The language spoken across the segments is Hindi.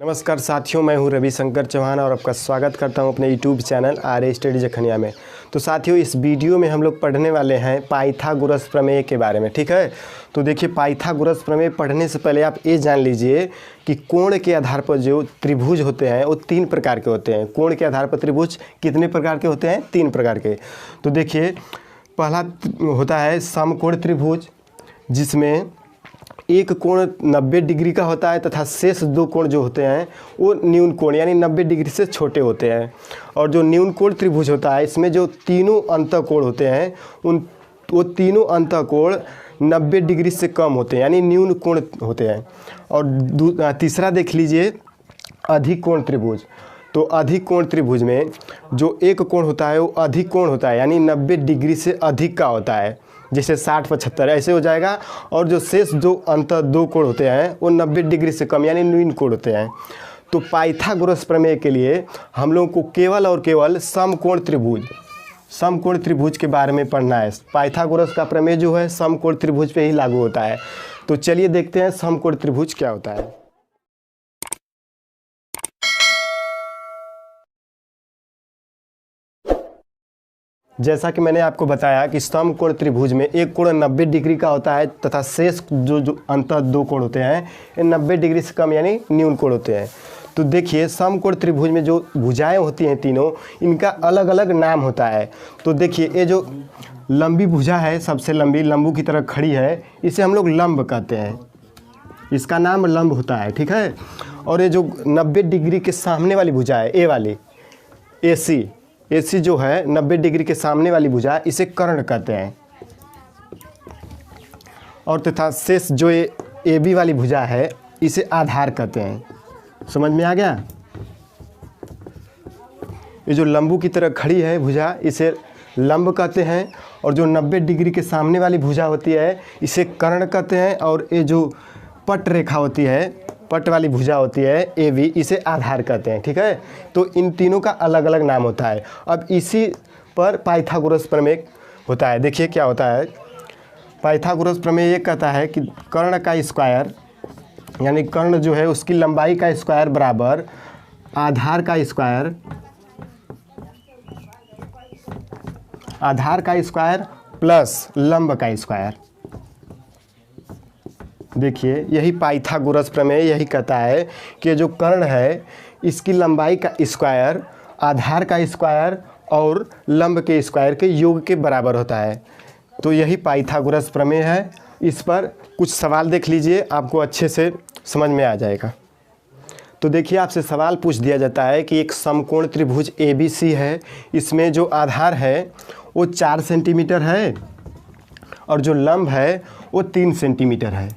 नमस्कार साथियों, मैं हूं रविशंकर चौहान और आपका स्वागत करता हूं अपने यूट्यूब चैनल आर्य स्टडी जखनिया में। तो साथियों, इस वीडियो में हम लोग पढ़ने वाले हैं पाइथागोरस प्रमेय के बारे में। ठीक है, तो देखिए, पाइथागोरस प्रमेय पढ़ने से पहले आप ये जान लीजिए कि कोण के आधार पर जो त्रिभुज होते हैं वो 3 प्रकार के होते हैं। कोण के आधार पर त्रिभुज कितने प्रकार के होते हैं? 3 प्रकार के। तो देखिए, पहला होता है समकोण त्रिभुज, जिसमें एक कोण 90 डिग्री का होता है तथा शेष 2 कोण जो होते हैं वो न्यून कोण यानी 90 डिग्री से छोटे होते हैं। और जो न्यून कोण त्रिभुज होता है, इसमें जो तीनों अंतःकोण होते हैं वो तीनों अंतःकोण 90 डिग्री से कम होते हैं यानी न्यून कोण होते हैं। और तीसरा देख लीजिए अधिक कोण त्रिभुज। तो अधिक कोण त्रिभुज में जो एक कोण होता है वो अधिक कोण होता है यानी 90 डिग्री से अधिक का होता है, जैसे 60-75 ऐसे हो जाएगा। और जो शेष जो अंतर 2 कोण होते हैं वो 90 डिग्री से कम यानी न्यून कोण होते हैं। तो पाइथागोरस प्रमेय के लिए हम लोगों को केवल और केवल समकोण त्रिभुज के बारे में पढ़ना है। पाइथागोरस का प्रमेय जो है समकोण त्रिभुज पे ही लागू होता है। तो चलिए देखते हैं समकोण त्रिभुज क्या होता है। जैसा कि मैंने आपको बताया कि समकोण त्रिभुज में एक कोण 90 डिग्री का होता है तथा शेष जो अंतः 2 कोण होते हैं ये 90 डिग्री से कम यानी न्यून कोण होते हैं। तो देखिए, समकोण त्रिभुज में जो भुजाएं होती हैं तीनों, इनका अलग अलग नाम होता है। तो देखिए, ये जो लंबी भुजा है, सबसे लंबी लंबू की तरह खड़ी है, इसे हम लोग लंब कहते हैं, इसका नाम लंब होता है। ठीक है। और ये जो 90 डिग्री के सामने वाली भुजा है, ए वाली AC जो है 90 डिग्री के सामने वाली भुजा, इसे कर्ण कहते हैं। और तथा शेष जो AB वाली भुजा है इसे आधार कहते हैं। समझ में आ गया? ये जो लंबू की तरह खड़ी है भुजा, इसे लंब कहते हैं। और जो 90 डिग्री के सामने वाली भुजा होती है इसे कर्ण कहते हैं। और ये जो पट रेखा होती है, पट वाली भुजा होती है AB, इसे आधार कहते हैं। ठीक है। तो इन तीनों का अलग अलग नाम होता है। अब इसी पर पाइथागोरस प्रमेय होता है। देखिए क्या होता है। पाइथागोरस प्रमेय ये कहता है कि कर्ण का स्क्वायर यानी कर्ण जो है उसकी लंबाई का स्क्वायर बराबर आधार का स्क्वायर प्लस लंब का स्क्वायर। देखिए, यही पाइथागोरस प्रमेय यही कहता है कि जो कर्ण है इसकी लंबाई का स्क्वायर आधार का स्क्वायर और लंब के स्क्वायर के योग के बराबर होता है। तो यही पाइथागोरस प्रमेय है। इस पर कुछ सवाल देख लीजिए, आपको अच्छे से समझ में आ जाएगा। तो देखिए, आपसे सवाल पूछ दिया जाता है कि एक समकोण त्रिभुज ABC है, इसमें जो आधार है वो 4 सेंटीमीटर है और जो लंब है वो 3 सेंटीमीटर है।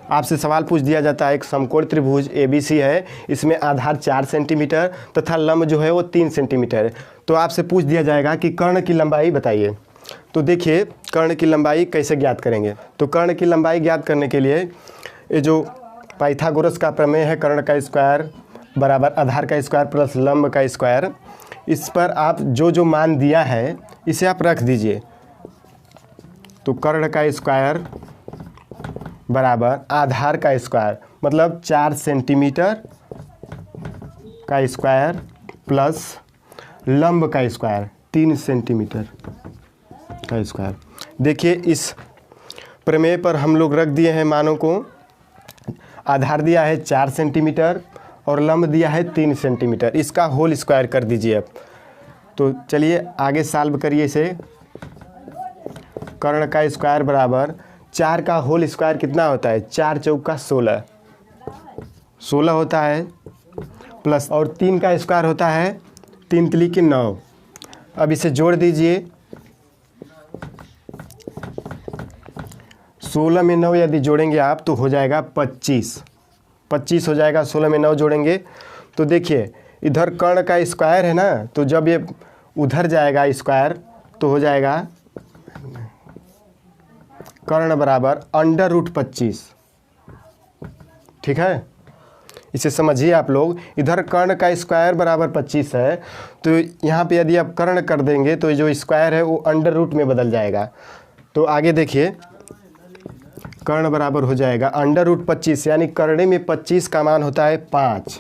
आपसे सवाल पूछ दिया जाता है एक समकोण त्रिभुज ABC है, इसमें आधार 4 सेंटीमीटर तथा लंब जो है वो 3 सेंटीमीटर है। तो आपसे पूछ दिया जाएगा कि कर्ण की लंबाई बताइए। तो देखिए, कर्ण की लंबाई कैसे ज्ञात करेंगे। तो कर्ण की लंबाई ज्ञात करने के लिए ये जो पाइथागोरस का प्रमेय है, कर्ण का स्क्वायर बराबर आधार का स्क्वायर प्लस लंब का स्क्वायर, इस पर आप जो जो मान दिया है इसे आप रख दीजिए। तो कर्ण का स्क्वायर बराबर आधार का स्क्वायर मतलब 4 सेंटीमीटर का स्क्वायर प्लस लंब का स्क्वायर 3 सेंटीमीटर का स्क्वायर। देखिए, इस प्रमेय पर हम लोग रख दिए हैं मानों को। आधार दिया है 4 सेंटीमीटर और लंब दिया है 3 सेंटीमीटर। इसका होल स्क्वायर कर दीजिए अब। तो चलिए आगे सॉल्व करिए इसे। कर्ण का स्क्वायर बराबर 4 का होल स्क्वायर कितना होता है? 4 चौका 16 होता है प्लस और 3 का स्क्वायर होता है 3 तिली के 9। अब इसे जोड़ दीजिए। 16 में 9 यदि जोड़ेंगे आप तो हो जाएगा 25 हो जाएगा। 16 में 9 जोड़ेंगे तो देखिए, इधर कर्ण का स्क्वायर है ना, तो जब ये उधर जाएगा स्क्वायर तो हो जाएगा कर्ण बराबर √25। ठीक है, इसे समझिए आप लोग। इधर कर्ण का स्क्वायर बराबर 25 है, तो यहाँ पे यदि आप कर्ण कर देंगे तो जो स्क्वायर है वो अंडर रूट में बदल जाएगा। तो आगे देखिए, कर्ण बराबर हो जाएगा √25, यानी करड़े में 25 का मान होता है 5।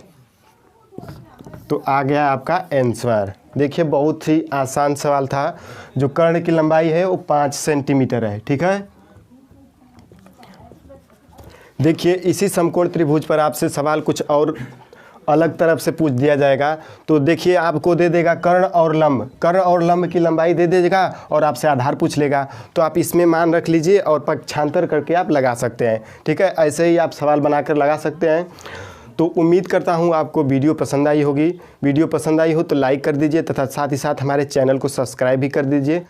तो आ गया आपका आंसर। देखिए बहुत ही आसान सवाल था। जो कर्ण की लंबाई है वो 5 सेंटीमीटर है। ठीक है, देखिए इसी समकोण त्रिभुज पर आपसे सवाल कुछ और अलग तरफ से पूछ दिया जाएगा। तो देखिए आपको दे देगा कर्ण और लंब की लंबाई दे देगा और आपसे आधार पूछ लेगा। तो आप इसमें मान रख लीजिए और पक्षांतर करके आप लगा सकते हैं। ठीक है, ऐसे ही आप सवाल बनाकर लगा सकते हैं। तो उम्मीद करता हूँ आपको वीडियो पसंद आई होगी। वीडियो पसंद आई हो तो लाइक कर दीजिए तथा साथ ही साथ हमारे चैनल को सब्सक्राइब भी कर दीजिए।